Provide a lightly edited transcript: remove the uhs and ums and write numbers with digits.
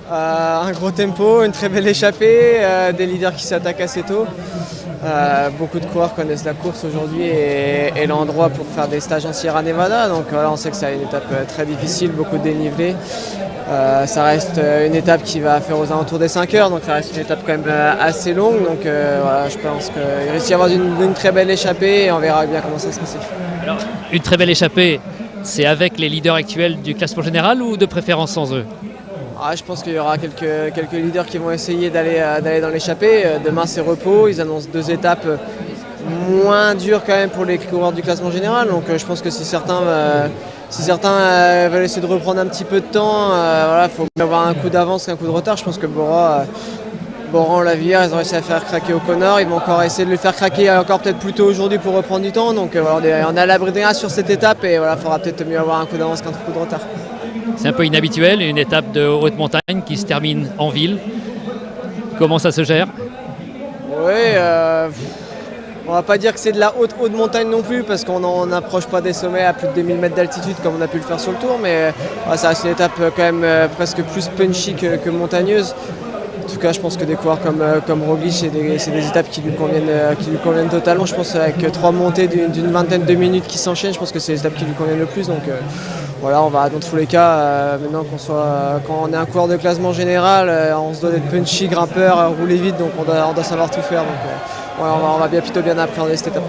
Un gros tempo, une très belle échappée, des leaders qui s'attaquent assez tôt. Beaucoup de coureurs connaissent la course aujourd'hui et l'endroit pour faire des stages en Sierra Nevada. Donc voilà, on sait que c'est une étape très difficile, beaucoup de dénivelé. Ça reste une étape qui va faire aux alentours des 5 heures, donc ça reste une étape quand même assez longue. Donc voilà, je pense qu'il risque d'y avoir une très belle échappée et on verra bien comment ça se passe. Alors, une très belle échappée, c'est avec les leaders actuels du classement général ou de préférence sans eux? Je pense qu'il y aura quelques leaders qui vont essayer d'aller dans l'échappée. Demain c'est repos, ils annoncent 2 étapes moins dures quand même pour les coureurs du classement général. Donc je pense que si certains veulent essayer de reprendre un petit peu de temps, il faut avoir un coup d'avance qu'un coup de retard. Je pense que Bora, on l'a vu hier, ils ont réussi à faire craquer O'Connor. Ils vont encore essayer de le faire craquer encore peut-être plus tôt aujourd'hui pour reprendre du temps. Donc voilà, on est à l'abri de rien sur cette étape et voilà, il faudra peut-être mieux avoir un coup d'avance qu'un coup de retard. C'est un peu inhabituel, une étape de haute montagne qui se termine en ville. Comment ça se gère? Oui, on va pas dire que c'est de la haute montagne non plus parce qu'on n'approche pas des sommets à plus de 2000 mètres d'altitude comme on a pu le faire sur le Tour, mais ça reste une étape quand même presque plus punchy que montagneuse. En tout cas, je pense que des coureurs comme Roglic, c'est des étapes qui lui conviennent totalement. Je pense avec 3 montées d'une vingtaine de minutes qui s'enchaînent, je pense que c'est les étapes qui lui conviennent le plus. Donc voilà, on va dans tous les cas, maintenant quand on est un coureur de classement général, on se doit d'être punchy, grimpeur, rouler vite, donc on doit savoir tout faire. Donc voilà, on va plutôt bien appréhender cette étape.